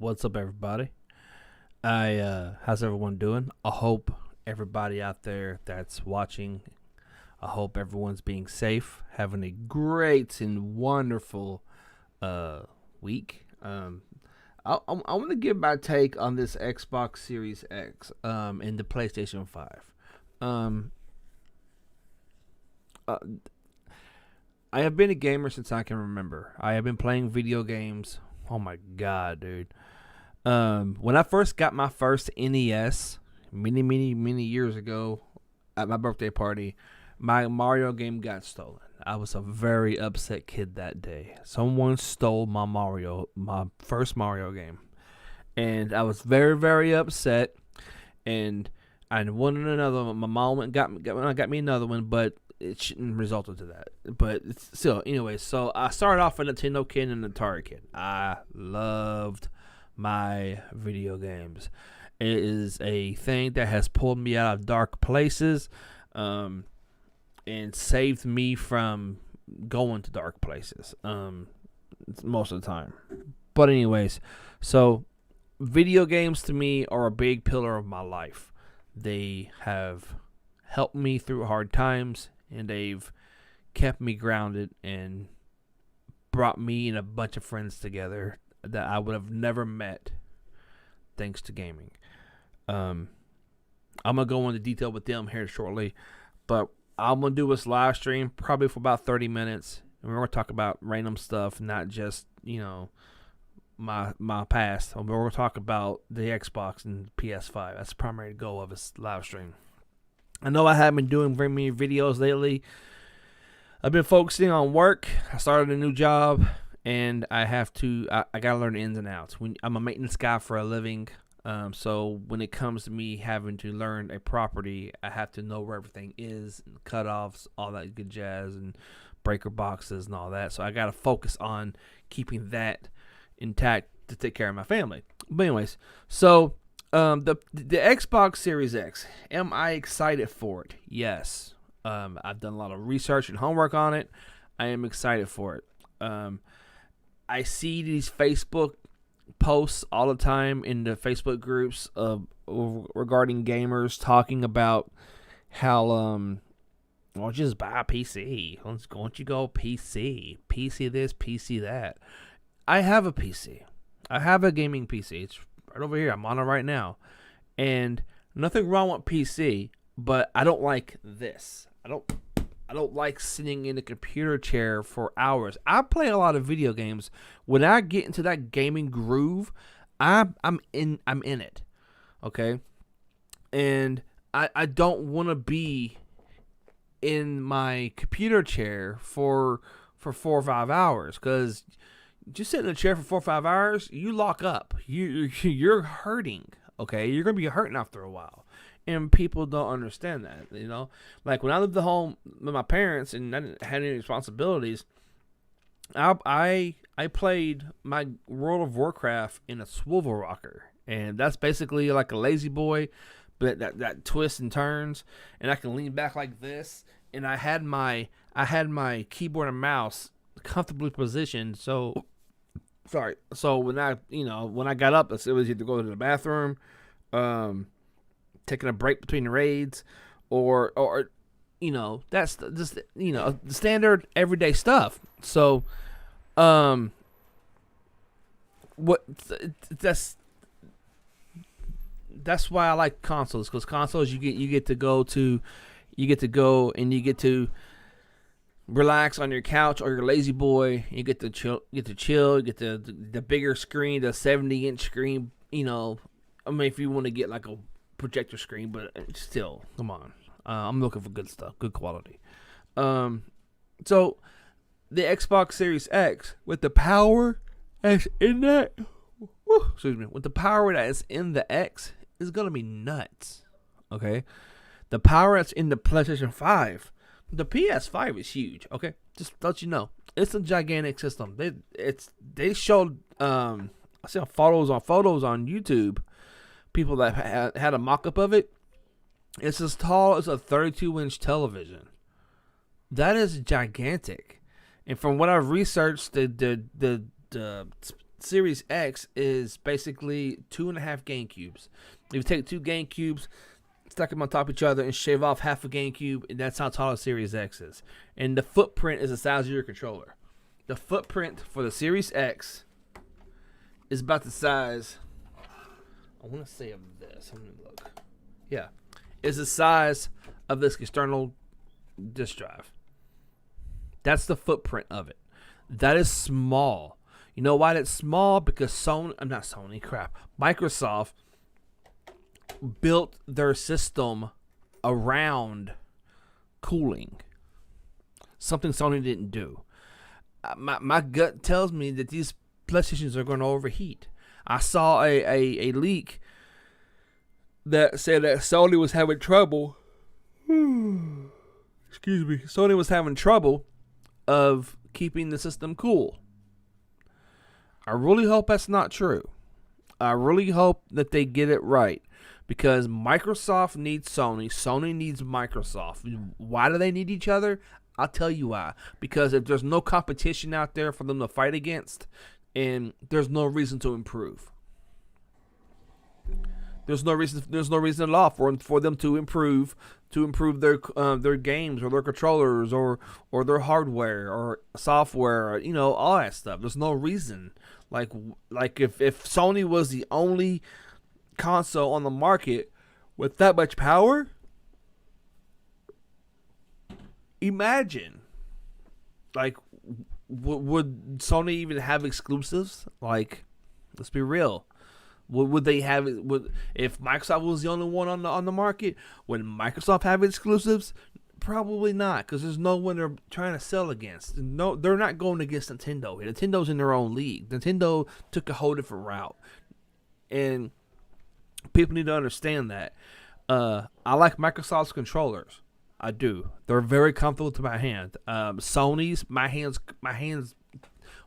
What's up, everybody? How's everyone doing? I hope everybody out there that's watching, I hope everyone's being safe, having a great and wonderful week. I want to give my take on this Xbox Series X and the PlayStation 5. I have been a gamer since I can remember. I have been playing video games. Oh my god, dude. When I first got my first NES, many years ago, at my birthday party, my Mario game got stolen. I was a very upset kid that day. Someone stole my first Mario game, and I was very upset. And I wanted another one. My mom got me another one, but it shouldn't result into that. But it's still, anyway. So I started off a Nintendo kid and an Atari kid. I loved my video games. It is a thing that has pulled me out of dark places, and saved me from going to dark places, most of the time. But anyways, so video games to me are a big pillar of my life. They have helped me through hard times, and they've kept me grounded and brought me and a bunch of friends together that I would have never met thanks to gaming. I'm going to go into detail with them here shortly, but I'm going to do this live stream probably for about 30 minutes, and we're going to talk about random stuff, not just, my past. We're going to talk about the Xbox and PS5. That's the primary goal of this live stream. I know I haven't been doing very many videos lately. I've been focusing on work. I started a new job, and I got to learn the ins and outs. I'm a maintenance guy for a living. So when it comes to me having to learn a property, I have to know where everything is, and cutoffs, all that good jazz, and breaker boxes and all that. So I got to focus on keeping that intact to take care of my family. But anyways, so the Xbox Series X, am I excited for it? Yes. I've done a lot of research and homework on it. I am excited for it. I see these Facebook posts all the time in the Facebook groups regarding gamers talking about how well, just buy a PC. Why don't you go PC this, PC that. I have a PC. I have a gaming PC. It's right over here. I'm on it right now, and nothing wrong with PC, but I don't like this. I don't like sitting in a computer chair for hours. I play a lot of video games. When I get into that gaming groove, I'm in it. Okay? And I don't want to be in my computer chair for 4 or 5 hours, cuz just sitting in a chair for 4 or 5 hours, you lock up. You're hurting, okay? You're going to be hurting after a while. And people don't understand that, Like when I lived at home with my parents and I didn't have any responsibilities, I played my World of Warcraft in a swivel rocker, and that's basically like a lazy boy, but that twists and turns, and I can lean back like this, and I had my keyboard and mouse comfortably positioned. So when I got up, it was either go to the bathroom, taking a break between the raids, or that's just the standard everyday stuff. So that's why I like consoles, because consoles you get to go and you get to relax on your couch or your lazy boy. You get to chill. You get the bigger screen, the 70-inch screen. If you want to get like a projector screen, but still, come on. I'm looking for good stuff, good quality. So the Xbox Series X, with the power that's in that, with the power that is in the X, is gonna be nuts. Okay, the power that's in the PlayStation 5, the PS5 is huge. Okay, just to let you know, it's a gigantic system. They showed I saw photos on YouTube. People that had a mock-up of it. It's as tall as a 32-inch television. That is gigantic. And from what I've researched, the Series X is basically 2.5 GameCubes. If you take 2 GameCubes, stack them on top of each other, and shave off half a GameCube, and that's how tall the Series X is. And the footprint is the size of your controller. The footprint for the Series X is about the size, I want to say of this. Let me look. Yeah. Is the size of this external disk drive. That's the footprint of it. That is small. You know why that's small? Because Microsoft built their system around cooling. Something Sony didn't do. My gut tells me that these PlayStations are going to overheat. I saw a leak that said that Sony was having trouble. Excuse me. Sony was having trouble of keeping the system cool. I really hope that's not true. I really hope that they get it right, because Microsoft needs Sony. Sony needs Microsoft. Why do they need each other? I'll tell you why. Because if there's no competition out there for them to fight against, and there's no reason to improve. There's no reason at all for them to improve their games or their controllers or their hardware or software, or, all that stuff. There's no reason. Like if Sony was the only console on the market with that much power, imagine, like, would Sony even have exclusives? Like, let's be real. Would they have it? If Microsoft was the only one on the market, would Microsoft have exclusives? Probably not, because there's no one they're trying to sell against. No, they're not going against Nintendo. Nintendo's in their own league. Nintendo took a whole different route, and people need to understand that. I like Microsoft's controllers. I do. They're very comfortable to my hand. Sony's, my hands.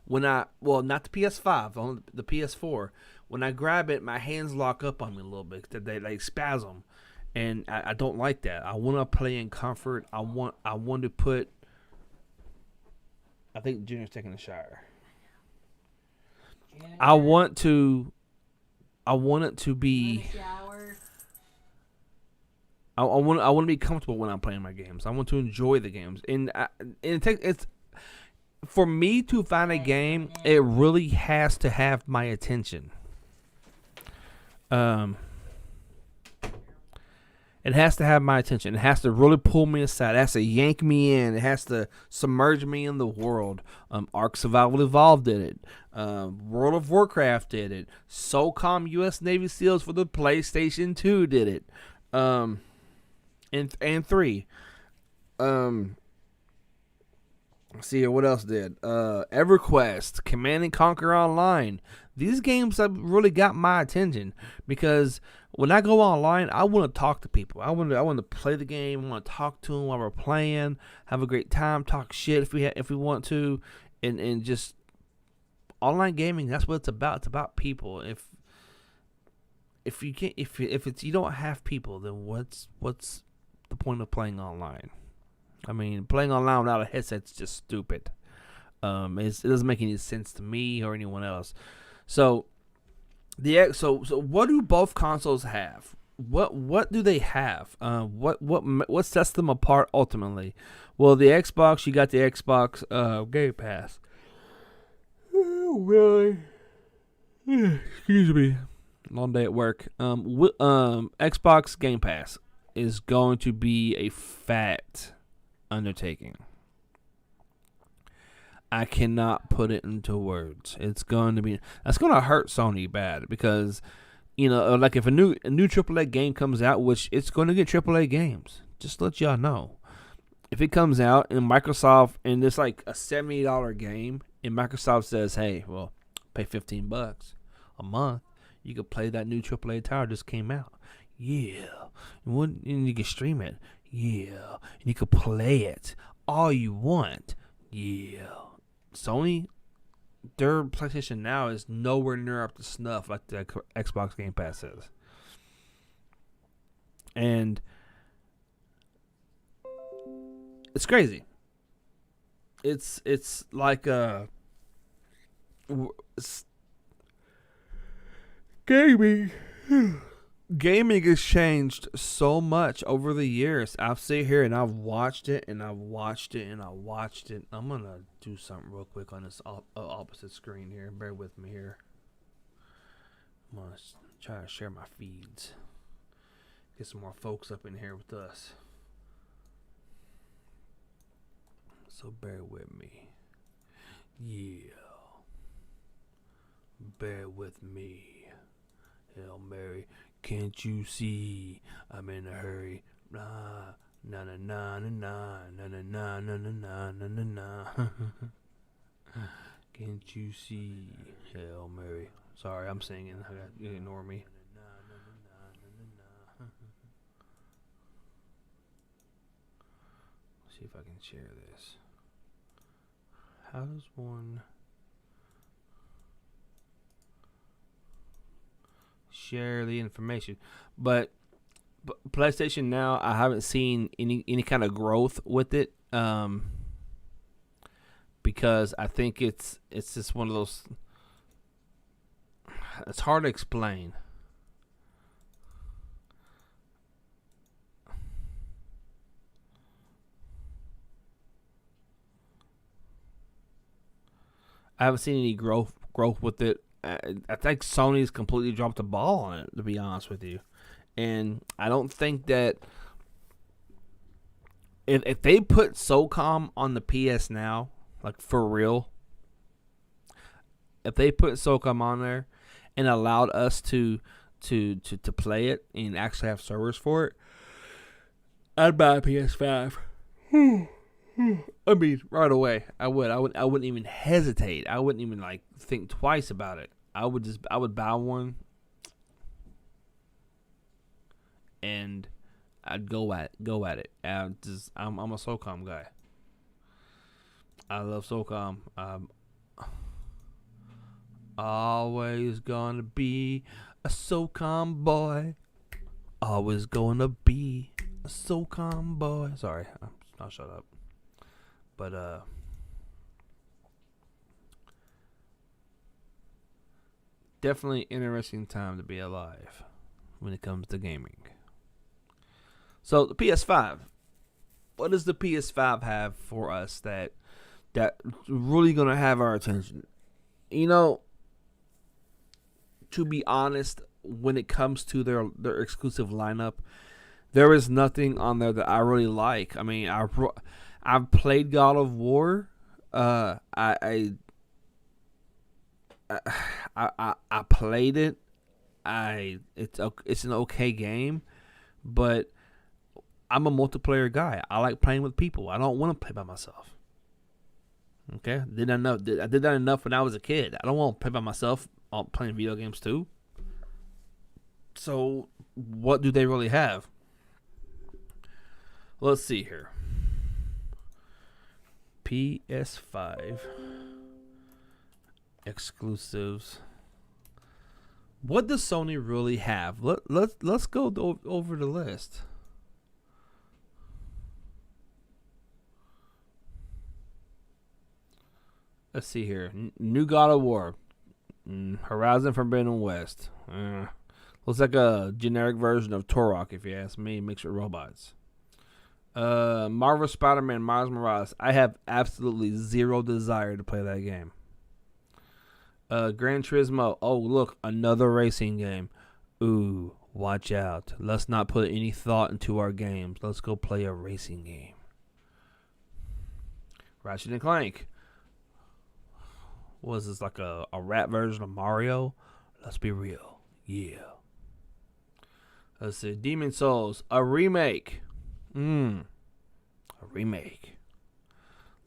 Not the PS5, on the PS4. When I grab it, my hands lock up on me a little bit. They spasm, and I don't like that. I want to play in comfort. I want to put. I think Junior's taking a shower. Junior. I want it to be. I want to be comfortable when I'm playing my games. I want to enjoy the games, and it's. For me to find a game, it really has to have my attention. It has to have my attention. It has to really pull me aside. It has to yank me in. It has to submerge me in the world. Ark Survival Evolved did it. World of Warcraft did it. SOCOM U.S. Navy SEALs for the PlayStation 2 did it. And 3. See here, what else did? EverQuest, Command and Conquer Online. These games have really got my attention, because when I go online, I want to talk to people. I want to play the game. I want to talk to them while we're playing, have a great time, talk shit if we want to, and just online gaming. That's what it's about. It's about people. If you can't, if you don't have people, then what's the point of playing online? I mean, playing online without a headset's just stupid. It doesn't make any sense to me or anyone else. So what do both consoles have? What do they have? What sets them apart ultimately? Well, the Xbox, you got the Xbox Game Pass. Oh, really? Excuse me. Long day at work. Xbox Game Pass is going to be a fat undertaking. I cannot put it into words. That's going to hurt Sony bad, because like if a new AAA game comes out, which it's going to get AAA games, just to let y'all know, if it comes out and Microsoft, and it's like a $70 game, and Microsoft says, hey, well, pay $15 a month, you can play that new AAA title just came out. Yeah, and you can stream it. Yeah, and you can play it all you want. Yeah, Sony, their PlayStation Now is nowhere near up to snuff like the Xbox Game Pass is, and it's crazy. It's like Gaming. Gaming has changed so much over the years. I've sit here and I've watched it and I've watched it and I've watched it. I'm going to do something real quick on this opposite screen here. Bear with me here. I'm going to try to share my feeds. Get some more folks up in here with us. So bear with me. Yeah. Bear with me. Hail Mary. Can't you see I'm in a hurry? Na na na na na na na na na na na na na. Can't you see? Hail Mary. Sorry, I'm singing. You ignore me. See if I can share this. How does one share the information? But PlayStation now, I haven't seen any kind of growth with it, because I think it's just one of those. It's hard to explain. I haven't seen any growth with it. I think Sony's completely dropped the ball on it, to be honest with you. And I don't think that if they put SOCOM on the PS now, like for real, if they put SOCOM on there and allowed us to play it and actually have servers for it, I'd buy a PS5. I mean, right away, I would. I wouldn't even hesitate. I wouldn't even think twice about it. I would buy one, and I'd go at it. I'm a SOCOM guy. I love SOCOM. Always gonna be a SOCOM boy. Always gonna be a SOCOM boy. Sorry, I'll shut up. But definitely interesting time to be alive when it comes to gaming. So the PS5. What does the PS5 have for us that really gonna have our attention? You know, to be honest, when it comes to their exclusive lineup, there is nothing on there that I really like. I mean, I've played God of War. I played it. It's an okay game, but I'm a multiplayer guy. I like playing with people. I don't want to play by myself. Okay, I did that enough when I was a kid. I don't want to play by myself. I'm playing video games too. So, what do they really have? Let's see here. PS5 Exclusives. What does Sony really have? Let's go over the list. Let's see here. New God of War. Horizon Forbidden West. Looks like a generic version of Turok, if you ask me, mixed with robots. Marvel Spider-Man Miles Morales. I have absolutely zero desire to play that game. Gran Turismo. Oh, look, another racing game. Ooh, watch out. Let's not put any thought into our games. Let's go play a racing game. Ratchet and Clank. Was this like a rap version of Mario? Let's be real. Yeah. Let's see. Demon Souls. A remake. A remake.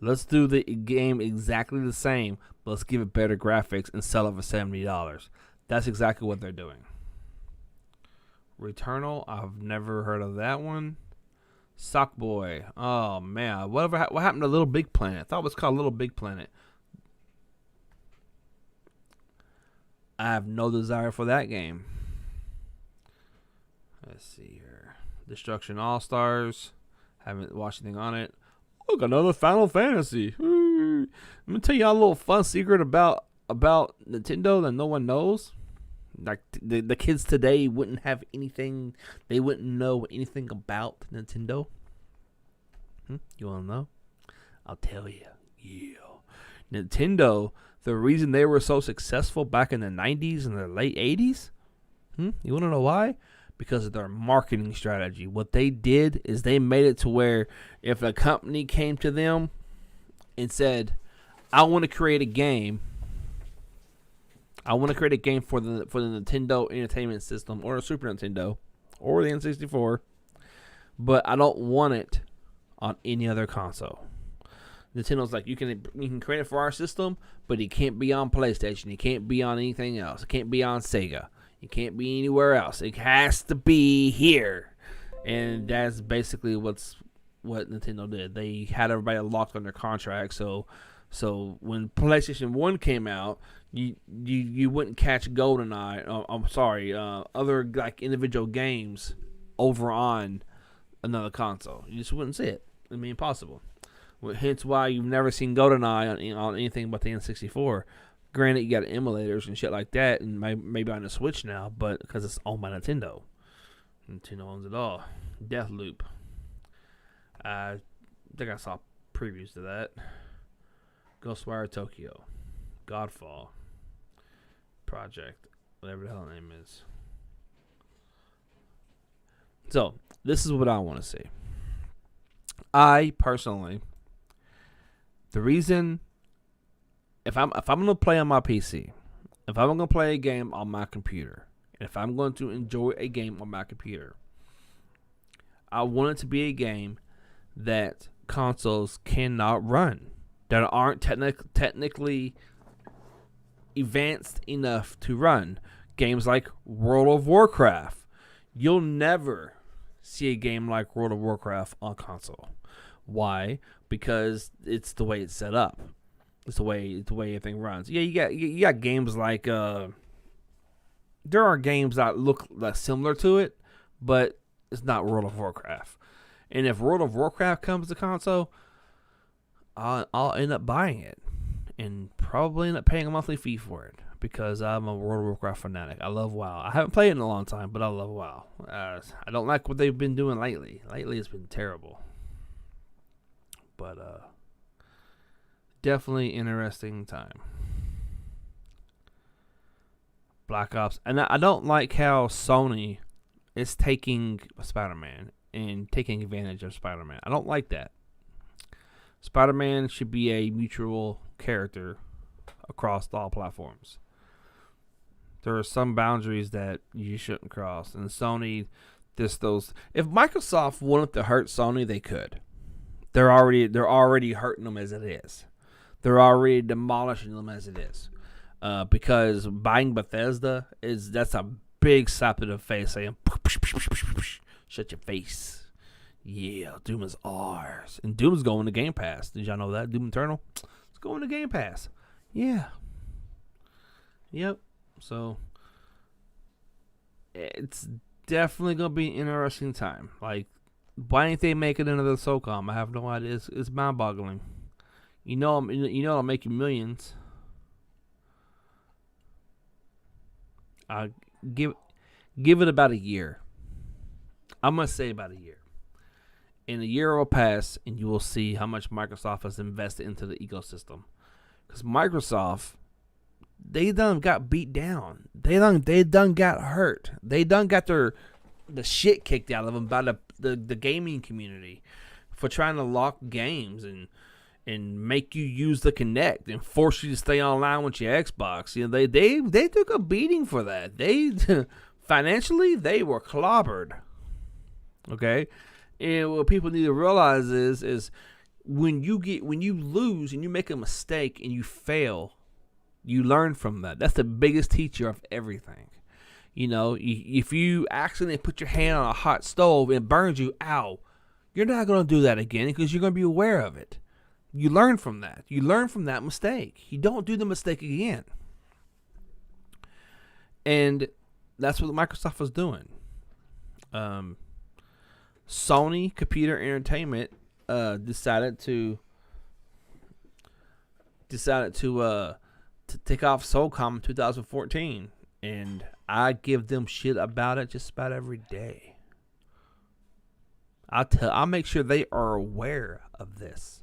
Let's do the game exactly the same, but let's give it better graphics and sell it for $70. That's exactly what they're doing. Returnal. I've never heard of that one. Sockboy. Oh, man. What happened to Little Big Planet? I thought it was called Little Big Planet. I have no desire for that game. Let's see here. Destruction All-Stars. Haven't watched anything on it. Look, another Final Fantasy. Let me tell you a little fun secret about Nintendo that no one knows. Like the kids today wouldn't have anything. They wouldn't know anything about Nintendo. You want to know? I'll tell you. Yeah. Nintendo, the reason they were so successful back in the 90s and the late 80s, you want to know why? Because of their marketing strategy. What they did is they made it to where if a company came to them and said, I want to create a game. I want to create a game for the Nintendo Entertainment System or the Super Nintendo or the N64, but I don't want it on any other console. Nintendo's like, you can create it for our system, but it can't be on PlayStation. It can't be on anything else. It can't be on Sega. It can't be anywhere else. It has to be here. And that's basically what Nintendo did. They had everybody locked under contract. So when PlayStation 1 came out, you wouldn't catch GoldenEye. Other like individual games over on another console. You just wouldn't see it. I mean, impossible. Hence why you've never seen GoldenEye on anything but the N64. Granted, you got emulators and shit like that, and maybe on the Switch now, but because it's owned by Nintendo. Nintendo owns it all. Deathloop. I think I saw previews to that. Ghostwire Tokyo. Godfall. Project. Whatever the hell the name is. So, this is what I want to see. I, personally, the reason, if I'm going to play on my PC, if I'm going to play a game on my computer, and if I'm going to enjoy a game on my computer, I want it to be a game that consoles cannot run, that aren't technically advanced enough to run. Games like World of Warcraft. You'll never see a game like World of Warcraft on console. Why? Because it's the way it's set up. It's the way everything runs. Yeah, you got games like there are games that look similar to it, but it's not World of Warcraft. And if World of Warcraft comes to console, I'll end up buying it and probably end up paying a monthly fee for it because I'm a World of Warcraft fanatic. I love WoW. I haven't played it in a long time, but I love WoW. I don't like what they've been doing lately. Lately, it's been terrible. But definitely interesting time. Black Ops. And I don't like how Sony is taking Spider-Man and taking advantage of Spider-Man. I don't like that. Spider-Man should be a mutual character across all platforms. There are some boundaries that you shouldn't cross. And Sony, if Microsoft wanted to hurt Sony, they could. They're already hurting them as it is. They're already demolishing them as it is. Because buying Bethesda that's a big slap to the face saying, shut your face. Yeah, Doom is ours. And Doom's going to Game Pass. Did y'all know that? Doom Eternal? It's going to Game Pass. Yeah. Yep. So, it's definitely going to be an interesting time. Like, why ain't they making another SOCOM? I have no idea. It's mind-boggling. You know it'll make you millions. Give it about a year. I'm going to say about a year. And a year will pass, and you will see how much Microsoft has invested into the ecosystem. Because Microsoft, they done got beat down. They done got hurt. They done got the shit kicked out of them by the gaming community for trying to lock games and make you use the Kinect and force you to stay online with your Xbox. You know, they took a beating for that. They financially they were clobbered. Okay? And what people need to realize is when you lose and you make a mistake and you fail, you learn from that. That's the biggest teacher of everything. You know, if you accidentally put your hand on a hot stove and it burns you, ow, you're not going to do that again because you're going to be aware of it. You learn from that. You learn from that mistake. You don't do the mistake again. And that's what Microsoft was doing. Sony Computer Entertainment decided to take off SOCOM in 2014, and I give them shit about it just about every day. I'll make sure they are aware of this,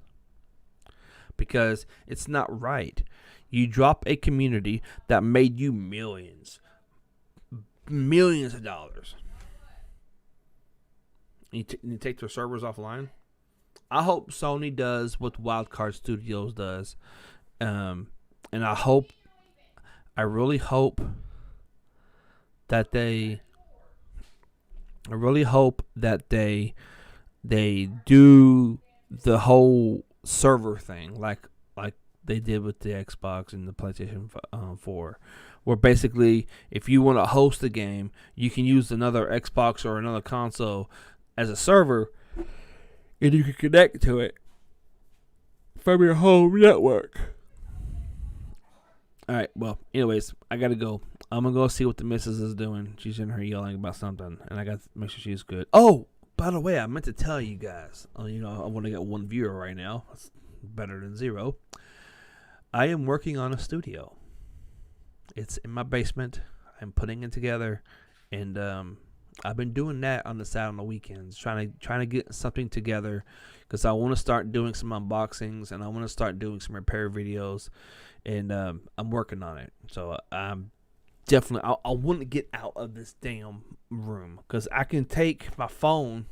because it's not right. You drop a community that made you millions of dollars. You take their servers offline. I hope Sony does what Wildcard Studios does, and I really hope that they do the whole server thing like they did with the Xbox and the PlayStation 4, where basically if you want to host a game, you can use another Xbox or another console as a server, and you can connect to it from your home network. All right, well, anyways, I got to go. I'm going to go see what the missus is doing. She's in her yelling about something, and I got to make sure she's good. Oh, by the way, I meant to tell you guys, I want to get one viewer right now. That's better than zero. I am working on a studio. It's in my basement. I'm putting it together, and I've been doing that on the side on the weekends, trying to get something together, because I want to start doing some unboxings, and I want to start doing some repair videos, and I'm working on it. So I'm definitely, I want to get out of this damn room, because I can take my phone,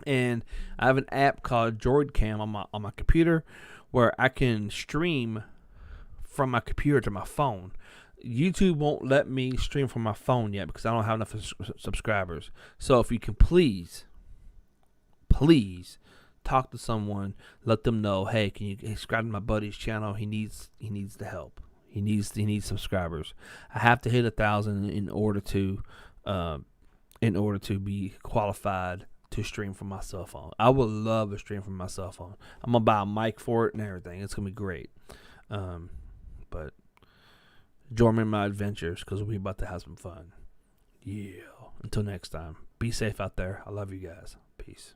and I have an app called JoydCam on my computer, where I can stream from my computer to my phone. YouTube won't let me stream from my phone yet because I don't have enough subscribers. So if you can please talk to someone, let them know, hey, can you subscribe to my buddy's channel? He needs the help. He needs subscribers. I have to hit 1,000 in order to be qualified to stream from my cell phone. I would love to stream from my cell phone. I'm gonna buy a mic for it and everything. It's gonna be great. But join me in my adventures, because we're about to have some fun. Yeah. Until next time, be safe out there. I love you guys. Peace.